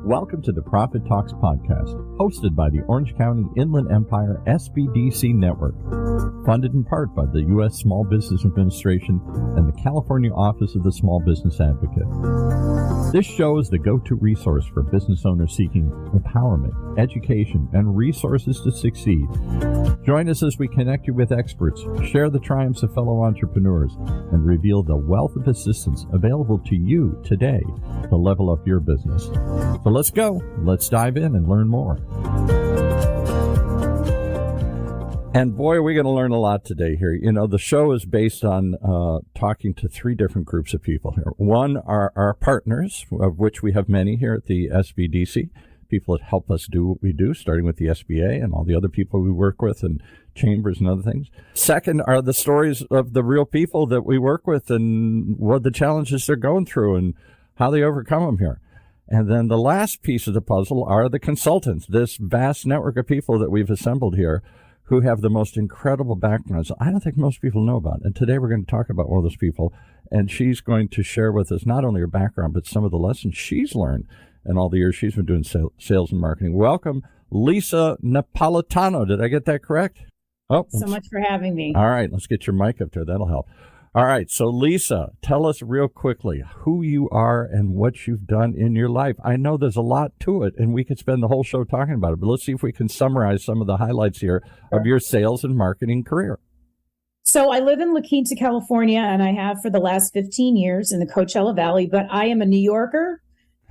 Welcome to the Profit Talks Podcast, hosted by the Orange County Inland Empire SBDC Network, funded in part by the U.S. Small Business Administration and the California Office of the Small Business Advocate. This show is the go-to resource for business owners seeking empowerment, education, and resources to succeed. Join us as we connect you with experts, share the triumphs of fellow entrepreneurs, and reveal the wealth of assistance available to you today to level up your business. So let's go. Let's dive in and learn more. And boy, are we going to learn a lot today here. You know, the show is based on talking to three different groups of people here. One are our partners, of which we have many here at the SBDC, people that help us do what we do, starting with the SBA and all the other people we work with and chambers and other things. Second are the stories of the real people that we work with and what the challenges they're going through and how they overcome them here. And then the last piece of the puzzle are the consultants, this vast network of people that we've assembled here who have the most incredible backgrounds I don't think most people know about. And today we're going to talk about one of those people, and she's going to share with us not only her background, but some of the lessons she's learned in all the years she's been doing sales and marketing. Welcome, Lisa Napolitano. Did I get that correct? Oh, so much for having me. All right, let's get your mic up there. That'll help. All right, so Lisa, tell us real quickly who you are and what you've done in your life. I know there's a lot to it, and we could spend the whole show talking about it, but let's see if we can summarize some of the highlights here of your sales and marketing career. So I live in La Quinta, California, and I have for the last 15 years in the Coachella Valley, but I am a New Yorker.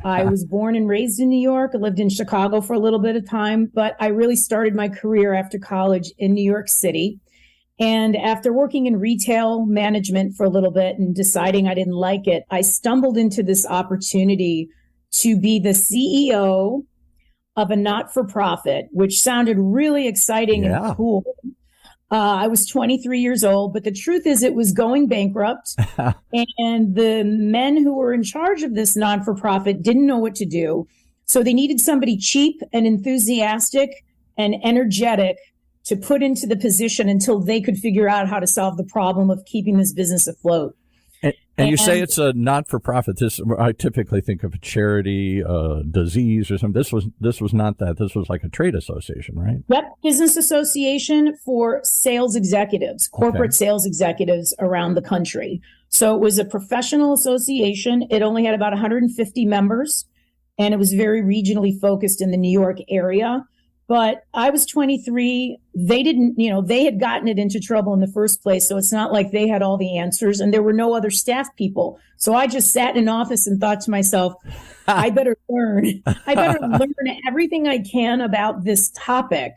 I was born and raised in New York. I lived in Chicago for a little bit of time, but I really started my career after college in New York City. And after working in retail management for a little bit and deciding I didn't like it, I stumbled into this opportunity to be the CEO of a not-for-profit, which sounded really exciting and cool. I was 23 years old, but the truth is it was going bankrupt. And the men who were in charge of this non-for-profit didn't know what to do. So they needed somebody cheap and enthusiastic and energetic to put into the position until they could figure out how to solve the problem of keeping this business afloat. And you say it's a not-for-profit. I typically think of a charity, disease or something. This was not that. This was like a trade association, right? Yep. Business association for sales executives, corporate sales executives around the country. So it was a professional association. It only had about 150 members, and it was very regionally focused in the New York area. But I was 23. They didn't, they had gotten it into trouble in the first place. So it's not like they had all the answers, and there were no other staff people. So I just sat in an office and thought to myself, I better learn everything I can about this topic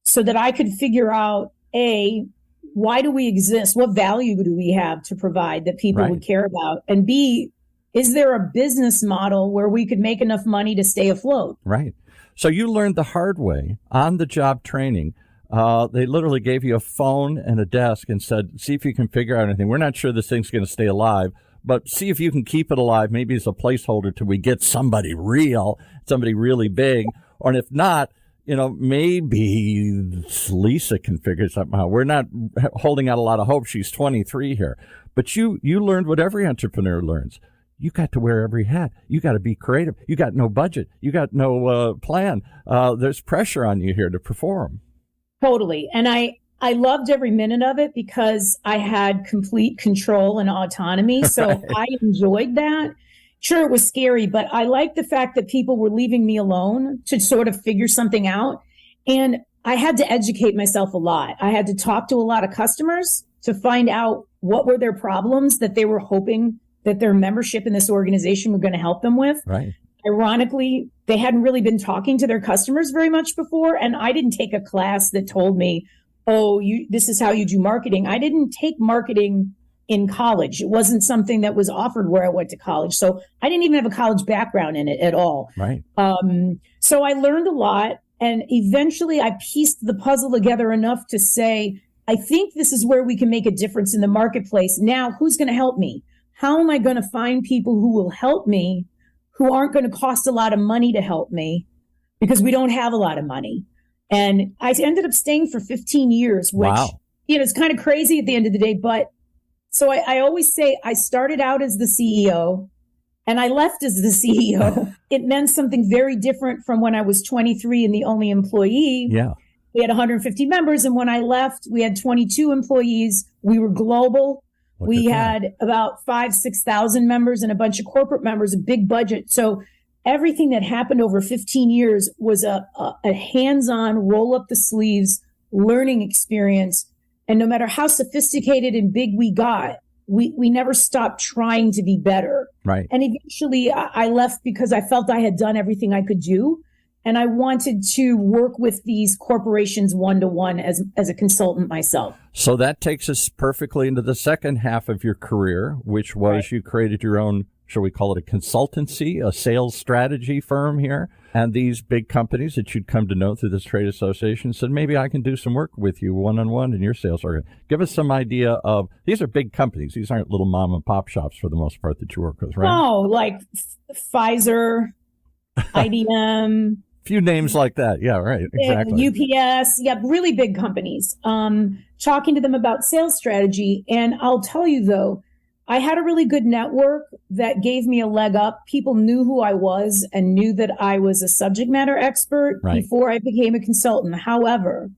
so that I could figure out, A, why do we exist? What value do we have to provide that people would care about? And B, is there a business model where we could make enough money to stay afloat? Right. So you learned the hard way on the job training. They literally gave you a phone and a desk and said, see if you can figure out anything. We're not sure this thing's going to stay alive, but see if you can keep it alive. Maybe as a placeholder till we get somebody really big. Or if not, maybe Lisa can figure something out. We're not holding out a lot of hope. She's 23 here. But you learned what every entrepreneur learns. You got to wear every hat. You got to be creative. You got no budget. You got no plan. There's pressure on you here to perform. Totally. And I loved every minute of it because I had complete control and autonomy. So I enjoyed that. Sure, it was scary, but I liked the fact that people were leaving me alone to sort of figure something out. And I had to educate myself a lot. I had to talk to a lot of customers to find out what were their problems that they were hoping that their membership in this organization were going to help them with. Right. Ironically, they hadn't really been talking to their customers very much before. And I didn't take a class that told me, this is how you do marketing. I didn't take marketing in college. It wasn't something that was offered where I went to college. So I didn't even have a college background in it at all. Right. So I learned a lot. And eventually I pieced the puzzle together enough to say, I think this is where we can make a difference in the marketplace. Now, who's going to help me? How am I going to find people who will help me, who aren't going to cost a lot of money to help me, because we don't have a lot of money? And I ended up staying for 15 years, which, it's kind of crazy at the end of the day. But so I always say I started out as the CEO. And I left as the CEO. It meant something very different from when I was 23 and the only employee. Yeah. We had 150 members. And when I left, we had 22 employees. We were global. We had about 6,000 members and a bunch of corporate members, a big budget. So everything that happened over 15 years was a hands-on, roll up the sleeves learning experience. And no matter how sophisticated and big we got, we never stopped trying to be better. Right. And eventually I left because I felt I had done everything I could do. And I wanted to work with these corporations one-to-one as a consultant myself. So that takes us perfectly into the second half of your career, which was you created your own, shall we call it a consultancy, a sales strategy firm here. And these big companies that you'd come to know through this trade association said, maybe I can do some work with you one-on-one in your sales organization. Give us some idea of, these are big companies. These aren't little mom and pop shops for the most part that you work with, right? No, like Pfizer, IBM. Few names like that. Yeah, right. Exactly. UPS. Yeah, really big companies. Talking to them about sales strategy. And I'll tell you, though, I had a really good network that gave me a leg up. People knew who I was and knew that I was a subject matter expert before I became a consultant. However,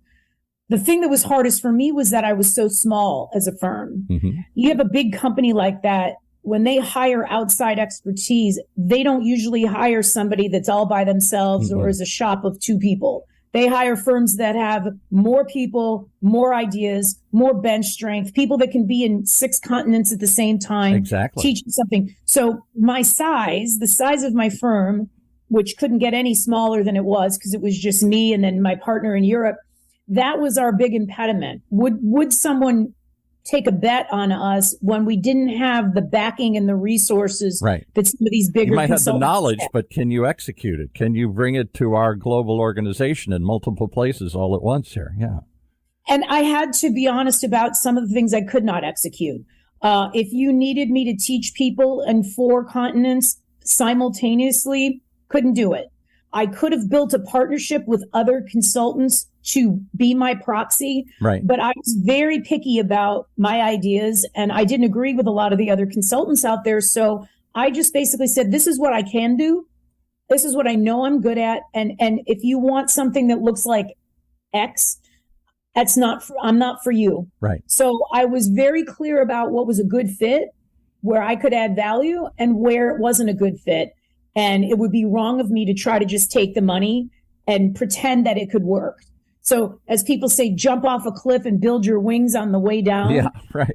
the thing that was hardest for me was that I was so small as a firm. Mm-hmm. You have a big company like that. When they hire outside expertise, they don't usually hire somebody that's all by themselves or is a shop of two people. They hire firms that have more people, more ideas, more bench strength, people that can be in 6 continents at the same time, teaching something. So my size, the size of my firm, which couldn't get any smaller than it was because it was just me and then my partner in Europe, that was our big impediment. Would someone take a bet on us when we didn't have the backing and the resources that some of these bigger You might have the knowledge, have. But can you execute it? Can you bring it to our global organization in multiple places all at once here? Yeah. And I had to be honest about some of the things I could not execute. If you needed me to teach people in 4 continents simultaneously, couldn't do it. I could have built a partnership with other consultants to be my proxy, but I was very picky about my ideas and I didn't agree with a lot of the other consultants out there. So I just basically said, this is what I can do. This is what I know I'm good at. And if you want something that looks like X, I'm not for you. Right. So I was very clear about what was a good fit, where I could add value and where it wasn't a good fit. And it would be wrong of me to try to just take the money and pretend that it could work. So as people say, jump off a cliff and build your wings on the way down. Yeah, right.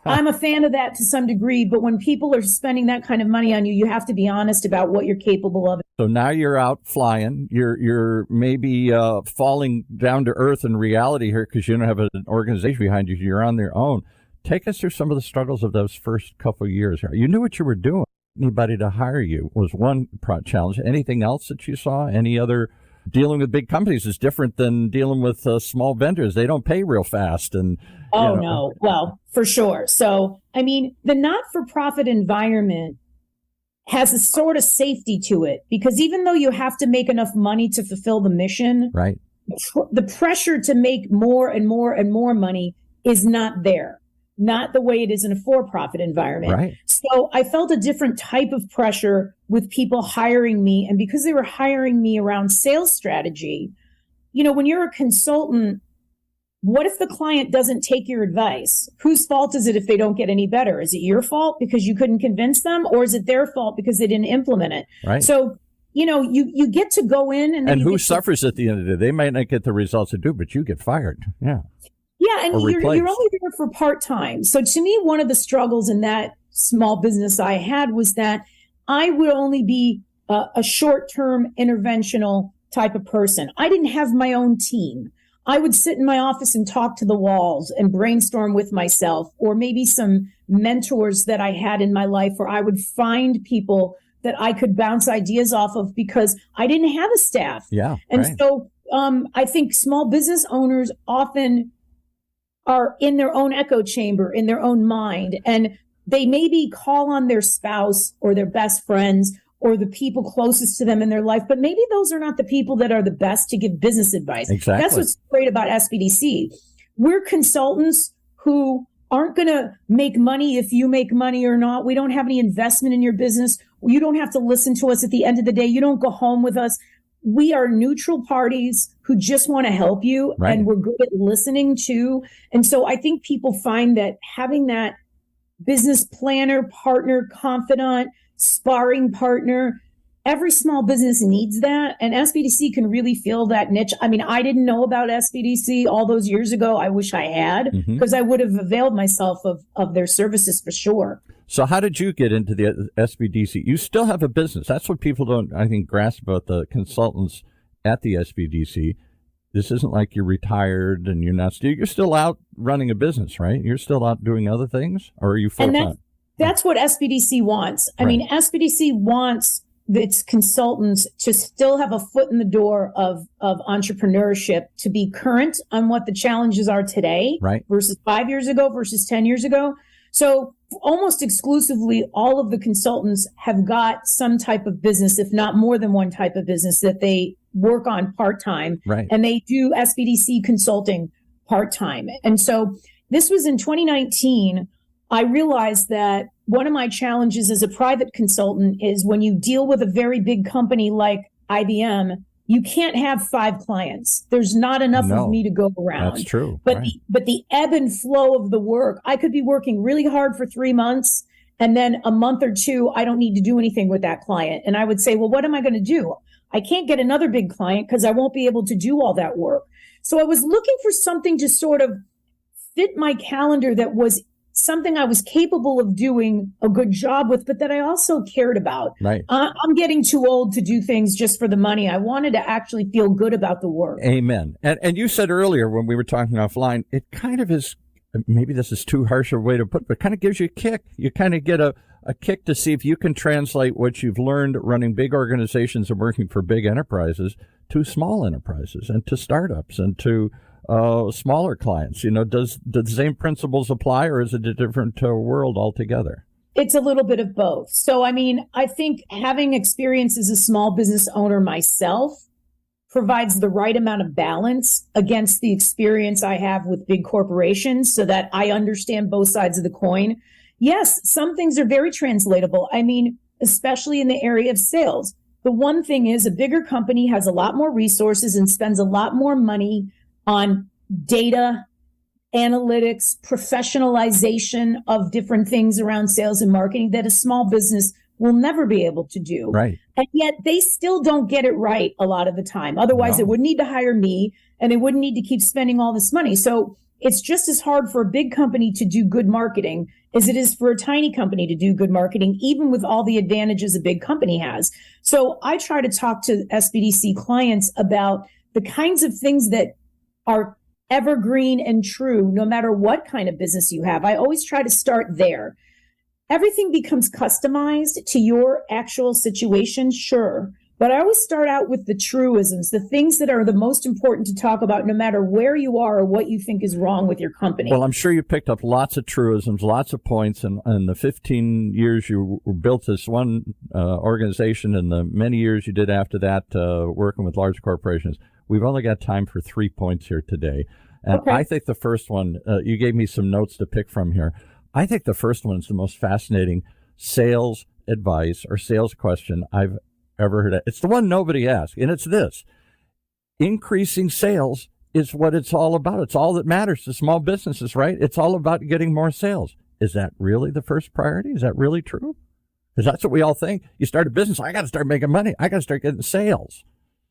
I'm a fan of that to some degree, but when people are spending that kind of money on you, you have to be honest about what you're capable of. So now you're out flying. You're maybe falling down to earth in reality here because you don't have an organization behind you. You're on your own. Take us through some of the struggles of those first couple of years. You knew what you were doing. Anybody to hire you was one challenge. Anything else that you saw? Any other? Dealing with big companies is different than dealing with small vendors. They don't pay real fast. And no. Well, for sure. So, I mean, the not-for-profit environment has a sort of safety to it because even though you have to make enough money to fulfill the mission, the pressure to make more and more and more money is not there. Not the way it is in a for-profit environment. Right. So I felt a different type of pressure with people hiring me. And because they were hiring me around sales strategy, when you're a consultant, what if the client doesn't take your advice? Whose fault is it if they don't get any better? Is it your fault because you couldn't convince them, or is it their fault because they didn't implement it? Right. So, you get to go in and who suffers at the end of the day? They might not get the results they do, but you get fired. Yeah. Yeah, and you're only there for part-time. So to me, one of the struggles in that small business I had was that I would only be a short-term interventional type of person. I didn't have my own team. I would sit in my office and talk to the walls and brainstorm with myself, or maybe some mentors that I had in my life where I would find people that I could bounce ideas off of because I didn't have a staff. Yeah. And so I think small business owners often are in their own echo chamber, in their own mind, and they maybe call on their spouse or their best friends or the people closest to them in their life, but maybe those are not the people that are the best to give business advice. Exactly. That's what's great about SBDC. We're consultants who aren't going to make money if you make money or not. We don't have any investment in your business. You don't have to listen to us at the end of the day. You don't go home with us. We are neutral parties who just want to help you, right. And we're good at listening to. And so I think people find that having that business planner, partner, confidant, sparring partner, every small business needs that. And SBDC can really fill that niche. I mean, I didn't know about SBDC all those years ago. I wish I had, because I would have availed myself of their services for sure. So how did you get into the SBDC? You still have a business. That's what people don't, I think, grasp about the consultants at the SBDC. This isn't like you're retired and you're still out running a business, right? You're still out doing other things, or are you full-time? That's what SBDC wants. I mean, SBDC wants its consultants to still have a foot in the door of entrepreneurship, to be current on what the challenges are today, right, versus 5 years ago versus 10 years ago. So almost exclusively, all of the consultants have got some type of business, if not more than one type of business, that they work on part-time, right, and they do SBDC consulting part-time. And so this was in 2019. I realized that one of my challenges as a private consultant is when you deal with a very big company like IBM, you can't have 5 clients. There's not enough of me to go around. That's true. But the ebb and flow of the work, I could be working really hard for 3 months, and then a month or two, I don't need to do anything with that client. And I would say, well, what am I going to do? I can't get another big client because I won't be able to do all that work. So I was looking for something to sort of fit my calendar that was something I was capable of doing a good job with, but that I also cared about. Right. I'm getting too old to do things just for the money. I wanted to actually feel good about the work. Amen. And you said earlier when we were talking offline, it kind of is, maybe this is too harsh a way to put it, but it kind of gives you a kick. You kind of get a kick to see if you can translate what you've learned running big organizations and working for big enterprises to small enterprises and to startups and to smaller clients. You know, do the same principles apply, or is it a different world altogether? It's a little bit of both. So, I mean, I think having experience as a small business owner myself provides the right amount of balance against the experience I have with big corporations, so that I understand both sides of the coin. Yes, some things are very translatable. I mean, especially in the area of sales. The one thing is, a bigger company has a lot more resources and spends a lot more money on data, analytics, professionalization of different things around sales and marketing that a small business will never be able to do. Right. And yet they still don't get it right a lot of the time. Otherwise, they wouldn't need to hire me, and they wouldn't need to keep spending all this money. So it's just as hard for a big company to do good marketing as it is for a tiny company to do good marketing, even with all the advantages a big company has. So I try to talk to SBDC clients about the kinds of things that are evergreen and true, no matter what kind of business you have. I always try to start there. Everything becomes customized to your actual situation, sure. But I always start out with the truisms, the things that are the most important to talk about, no matter where you are or what you think is wrong with your company. Well, I'm sure you picked up lots of truisms, lots of points, and in the 15 years you built this one organization, and the many years you did after that working with large corporations. We've only got time for 3 points here today. And okay. I think the first one, you gave me some notes to pick from here. I think the first one is the most fascinating sales advice or sales question I've ever heard. It's the one nobody asks, and it's this. Increasing sales is what it's all about. It's all that matters to small businesses, right? It's all about getting more sales. Is that really the first priority? Is that really true? Because that's what we all think. You start a business, I got to start making money. I got to start getting sales.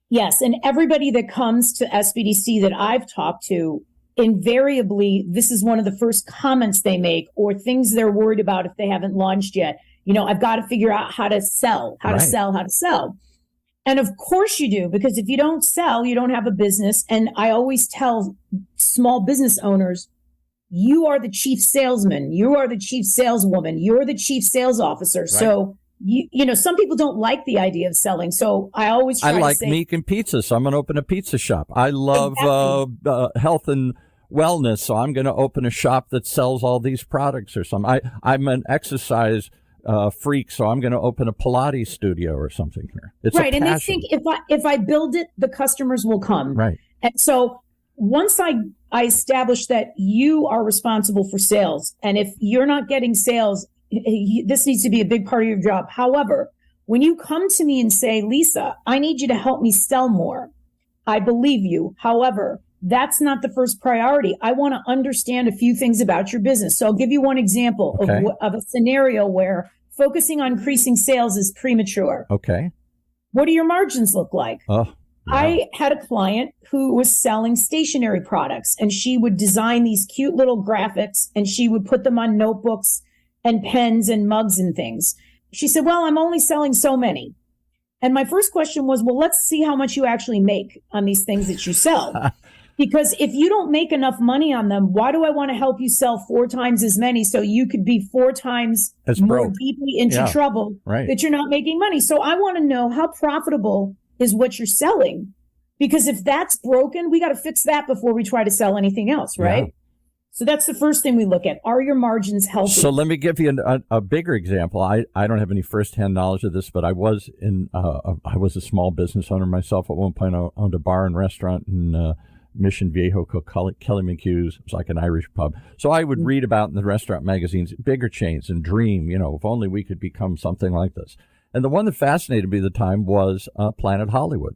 Yes, and everybody that comes to SBDC that I've talked to, invariably, this is one of the first comments they make, or things they're worried about if they haven't launched yet. You know, I've got to figure out how to sell, how to sell. And of course you do, because if you don't sell, you don't have a business. And I always tell small business owners, you are the chief salesman, you are the chief saleswoman, you're the chief sales officer. Right. So you know, some people don't like the idea of selling. So I always try to say, meat and pizza, so I'm going to open a pizza shop. I love health and wellness, so I'm going to open a shop that sells all these products or something. I'm an exercise freak, so I'm going to open a Pilates studio or something here. It's right, and they think if I build it, the customers will come. Right. And so once I establish that you are responsible for sales, and if you're not getting sales, this needs to be a big part of your job. However, when you come to me and say, Lisa, I need you to help me sell more, I believe you. However, that's not the first priority. I want to understand a few things about your business. So I'll give you one example of a scenario where focusing on increasing sales is premature. Okay. What do your margins look like? Oh, yeah. I had a client who was selling stationery products, and she would design these cute little graphics and she would put them on notebooks and pens and mugs and things. She said, well, I'm only selling so many. And my first question was, well, let's see how much you actually make on these things that you sell. Because if you don't make enough money on them, why do I want to help you sell 4 times as many so you could be 4 times more deeply into trouble that you're not making money? So I want to know how profitable is what you're selling. Because if that's broken, we got to fix that before we try to sell anything else, right? Yeah. So that's the first thing we look at. Are your margins healthy? So let me give you a bigger example. I don't have any firsthand knowledge of this, but I was a small business owner myself at one point. I owned a bar and restaurant in Mission Viejo called Kelly McHugh's. It was like an Irish pub. So I would read about in the restaurant magazines, bigger chains, and dream, if only we could become something like this. And the one that fascinated me at the time was Planet Hollywood.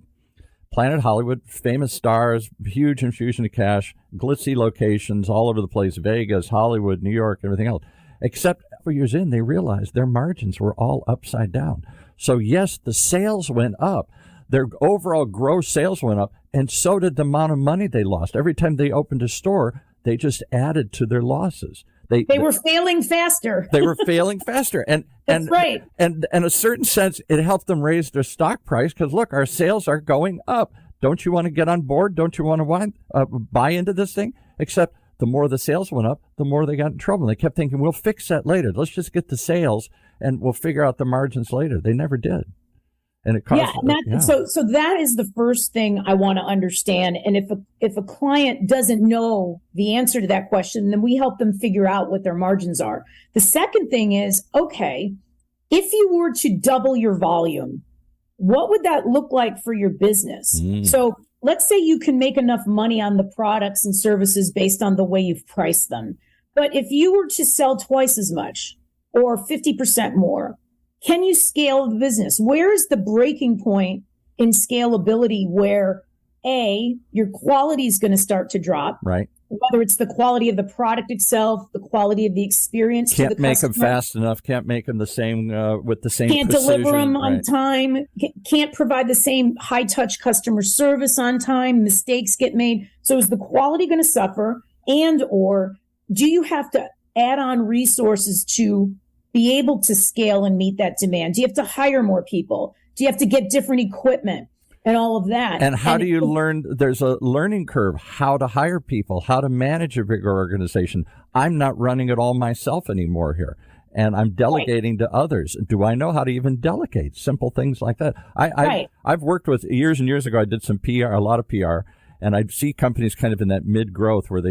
Planet Hollywood, famous stars, huge infusion of cash, glitzy locations all over the place, Vegas, Hollywood, New York, everything else. Except 4 years in, they realized their margins were all upside down. So yes, the sales went up. Their overall gross sales went up, and so did the amount of money they lost. Every time they opened a store, they just added to their losses. They were failing faster. They were failing faster. And that's right. And in a certain sense, it helped them raise their stock price because, look, our sales are going up. Don't you want to get on board? Don't you want to buy into this thing? Except the more the sales went up, the more they got in trouble. They kept thinking, we'll fix that later. Let's just get the sales, and we'll figure out the margins later. They never did. And it cost So that is the first thing I want to understand. And if a client doesn't know the answer to that question, then we help them figure out what their margins are. The second thing is, okay, if you were to double your volume, what would that look like for your business? So let's say you can make enough money on the products and services based on the way you've priced them. But if you were to sell twice as much or 50% more, can you scale the business? Where is the breaking point in scalability where your quality is going to start to drop? Right. Whether it's the quality of the product itself, the quality of the experience. Can't make them fast enough. Can't make them the same with the same Can't precision. Deliver them on time. Can't provide the same high touch customer service on time. Mistakes get made. So is the quality going to suffer? And or do you have to add on resources to be able to scale and meet that demand? Do you have to hire more people? Do you have to get different equipment and all of that? And how do you learn? There's a learning curve, how to hire people, how to manage a bigger organization. I'm not running it all myself anymore here, and I'm delegating to others. Do I know how to even delegate? Simple things like that. I've worked with, years and years ago, I did some PR, a lot of PR, and I'd see companies kind of in that mid-growth where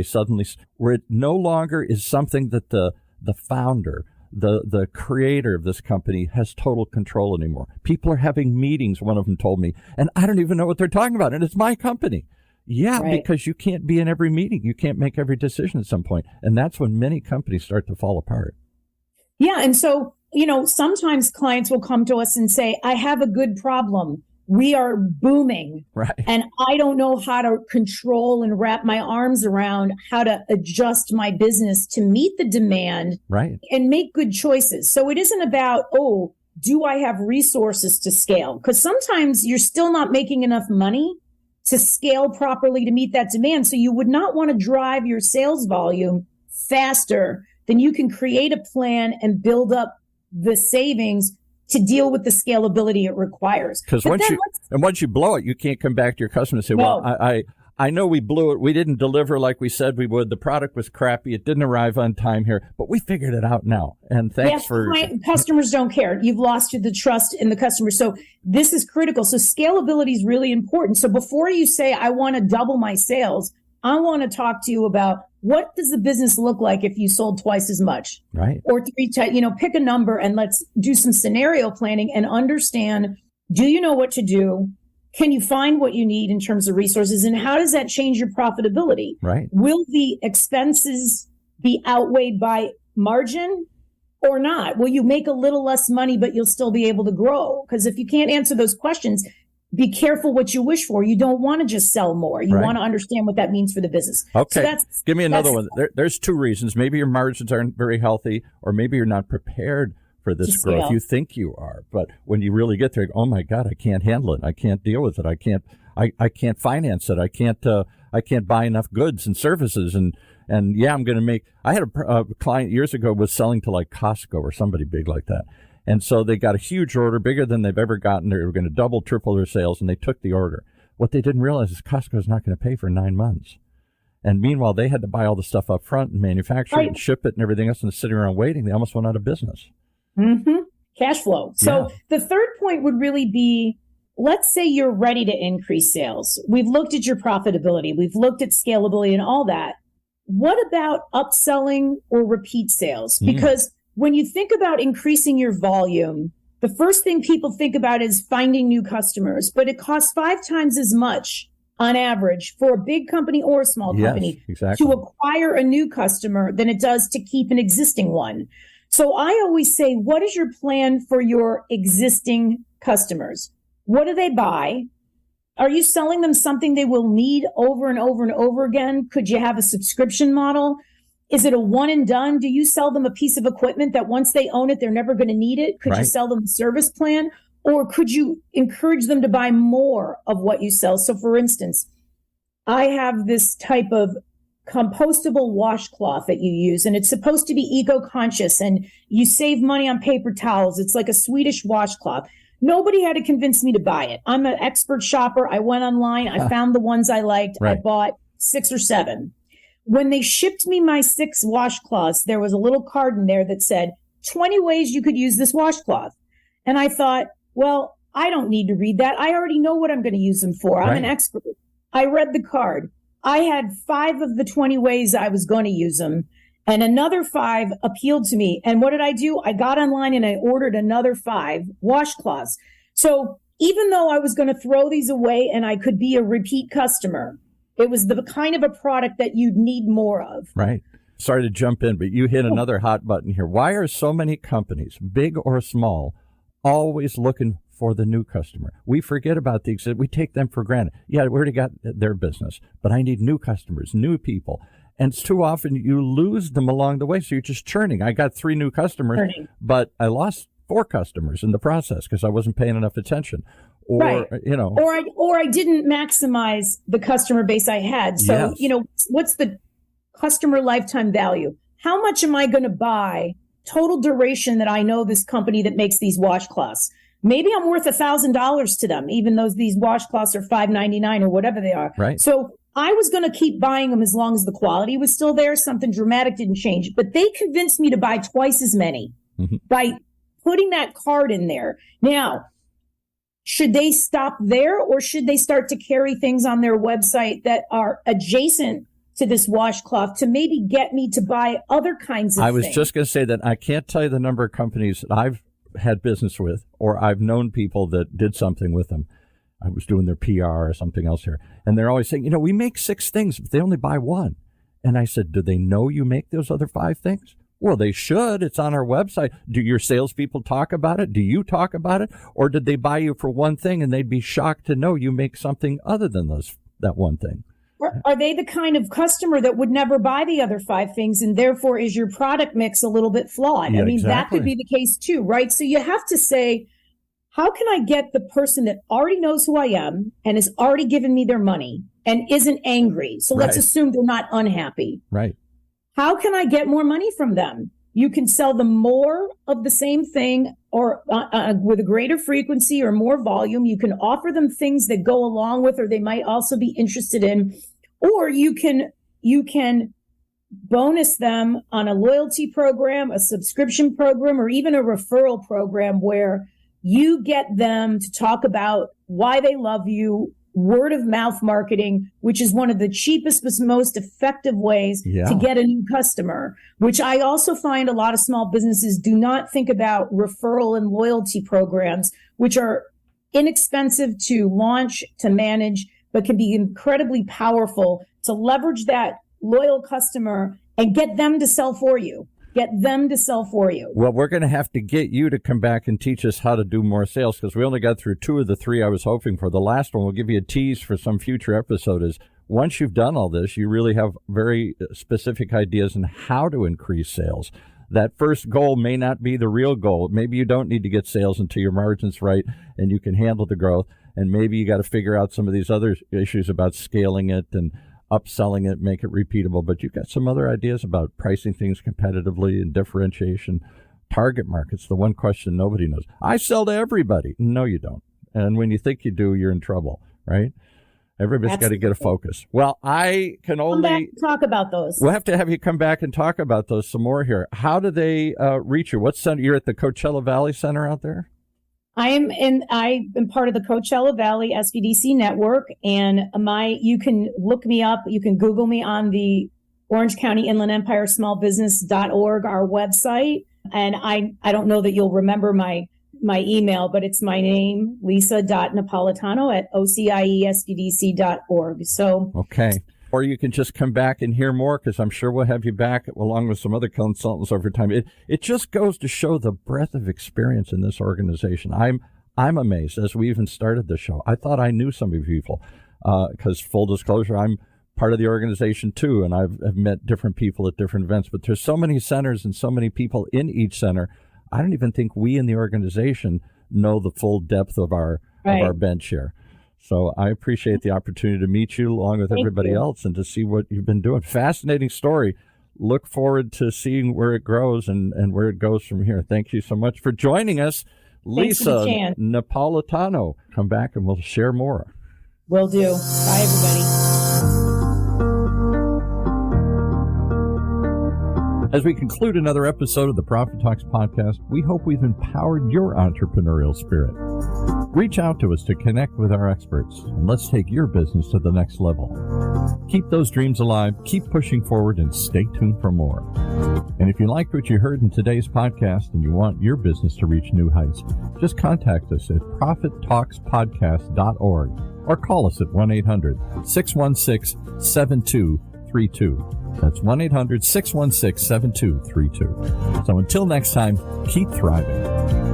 where it no longer is something that the founder, the creator of this company has total control anymore. People are having meetings, one of them told me, and I don't even know what they're talking about, and it's my company. Yeah, right. Because you can't be in every meeting. You can't make every decision at some point. And that's when many companies start to fall apart. Yeah, and so, sometimes clients will come to us and say, I have a good problem. We are booming. Right. And I don't know how to control and wrap my arms around how to adjust my business to meet the demand and make good choices. So it isn't about, do I have resources to scale? Because sometimes you're still not making enough money to scale properly to meet that demand. So you would not want to drive your sales volume faster than you can create a plan and build up the savings to deal with the scalability it requires. Because once you blow it, you can't come back to your customer and say, well, I know we blew it. We didn't deliver like we said we would. The product was crappy. It didn't arrive on time here, but we figured it out now. And thanks for... Customers don't care. You've lost the trust in the customer. So this is critical. So scalability is really important. So before you say, I want to double my sales, I want to talk to you about what does the business look like if you sold twice as much, right? Or pick a number and let's do some scenario planning and understand, do you know what to do? Can you find what you need in terms of resources? And how does that change your profitability? Right. Will the expenses be outweighed by margin? or not? Will you make a little less money, but you'll still be able to grow? Because if you can't answer those questions, be careful what you wish for. You don't want to just sell more. You want to understand what that means for the business. Okay. So give me another one. There's two reasons. Maybe your margins aren't very healthy, or maybe you're not prepared for this growth. You think you are, but when you really get there, you go, oh my God, I can't handle it. I can't deal with it. I can't finance it. I can't buy enough goods and services. And yeah, I'm going to make, I had a client years ago was selling to like Costco or somebody big like that. And so they got a huge order, bigger than they've ever gotten. They were going to double, triple their sales, and they took the order. What they didn't realize is Costco's not going to pay for 9 months. And meanwhile, they had to buy all the stuff up front and manufacture it and ship it and everything else, and sitting around waiting. They almost went out of business. Mm-hmm. Cash flow. So the third point would really be, let's say you're ready to increase sales. We've looked at your profitability. We've looked at scalability and all that. What about upselling or repeat sales? Because when you think about increasing your volume, the first thing people think about is finding new customers, but it costs 5 times as much on average for a big company or a small company to acquire a new customer than it does to keep an existing one. So I always say, what is your plan for your existing customers? What do they buy? Are you selling them something they will need over and over and over again? Could you have a subscription model? Is it a one and done? Do you sell them a piece of equipment that once they own it, they're never going to need it? Could you sell them a service plan? Or could you encourage them to buy more of what you sell? So for instance, I have this type of compostable washcloth that you use, and it's supposed to be eco-conscious, and you save money on paper towels. It's like a Swedish washcloth. Nobody had to convince me to buy it. I'm an expert shopper. I went online. I found the ones I liked. I bought 6 or 7. When they shipped me my 6 washcloths, there was a little card in there that said 20 ways you could use this washcloth. And I thought, well, I don't need to read that. I already know what I'm going to use them for. I'm an expert. I read the card. I had 5 of the 20 ways I was going to use them, and another 5 appealed to me. And what did I do? I got online and I ordered another 5 washcloths. So even though I was going to throw these away and I could be a repeat customer, it was the kind of a product that you'd need more of. Right. Sorry to jump in, but you hit another hot button here. Why are so many companies, big or small, always looking for the new customer? We forget about the existing. We take them for granted. Yeah, we already got their business, but I need new customers, new people. And it's too often you lose them along the way, so you're just churning. I got 3 new customers, but I lost 4 customers in the process because I wasn't paying enough attention. Or, you know. Or I didn't maximize the customer base I had. So, you know, what's the customer lifetime value? How much am I going to buy total duration that I know this company that makes these washcloths? Maybe I'm worth $1,000 to them, even though these washcloths are $5.99 or whatever they are. Right. So I was going to keep buying them as long as the quality was still there. Something dramatic didn't change, but they convinced me to buy twice as many by putting that card in there. Now, should they stop there, or should they start to carry things on their website that are adjacent to this washcloth to maybe get me to buy other kinds of things? I was just going to say that I can't tell you the number of companies that I've had business with, or I've known people that did something with them. I was doing their PR or something else here, and they're always saying, you know, we make 6 things, but they only buy 1. And I said, do they know you make those other 5 things? Well, they should. It's on our website. Do your salespeople talk about it? Do you talk about it? Or did they buy you for 1 thing and they'd be shocked to know you make something other than that 1 thing? Are they the kind of customer that would never buy the other 5 things, and therefore is your product mix a little bit flawed? Yeah, I mean, that could be the case too, right? So you have to say, how can I get the person that already knows who I am and has already given me their money and isn't angry? So let's assume they're not unhappy. Right. How can I get more money from them? You can sell them more of the same thing, or with a greater frequency or more volume. You can offer them things that go along with, or they might also be interested in, or you can bonus them on a loyalty program, a subscription program, or even a referral program where you get them to talk about why they love you. Word of mouth marketing, which is one of the cheapest but most effective ways to get a new customer, which I also find a lot of small businesses do not think about referral and loyalty programs, which are inexpensive to launch, to manage, but can be incredibly powerful to leverage that loyal customer and get them to sell for you. Get them to sell for you. Well, we're going to have to get you to come back and teach us how to do more sales, because we only got through 2 of the 3 I was hoping for. The last one, we'll give you a tease for some future episode, is once you've done all this, you really have very specific ideas on how to increase sales. That first goal may not be the real goal. Maybe you don't need to get sales until your margin's right and you can handle the growth. And maybe you got to figure out some of these other issues about scaling it and upselling it, make it repeatable. But you've got some other ideas about pricing things competitively and differentiation. Target markets, the one question nobody knows. I sell to everybody. No, you don't. And when you think you do, you're in trouble, right? Everybody's got to get a focus. Well, I can only... Come back and talk about those. We'll have to have you come back and talk about those some more here. How do they reach you? What center? You're at the Coachella Valley Center out there? I've been part of the Coachella Valley SBDC network, and you can look me up. You can Google me on the Orange County Inland Empire Smallbusiness.org, our website. And I don't know that you'll remember my email, but it's my name, Lisa.Napolitano at OCIE-SBDC.org. So, okay. Or you can just come back and hear more, because I'm sure we'll have you back along with some other consultants over time. It just goes to show the breadth of experience in this organization. I'm amazed as we even started the show. I thought I knew some of you people, because full disclosure, I'm part of the organization too, and I've met different people at different events. But there's so many centers and so many people in each center. I don't even think we in the organization know the full depth of our bench here. So I appreciate the opportunity to meet you along with everybody else and to see what you've been doing. Fascinating story. Look forward to seeing where it grows and where it goes from here. Thank you so much for joining us, Lisa Napolitano. Come back and we'll share more. Will do. Bye, everybody. As we conclude another episode of the Profit Talks podcast, we hope we've empowered your entrepreneurial spirit. Reach out to us to connect with our experts, and let's take your business to the next level. Keep those dreams alive, keep pushing forward, and stay tuned for more. And if you liked what you heard in today's podcast and you want your business to reach new heights, just contact us at ProfitTalksPodcast.org or call us at 1-800-616-7232. That's 1-800-616-7232. So until next time, keep thriving.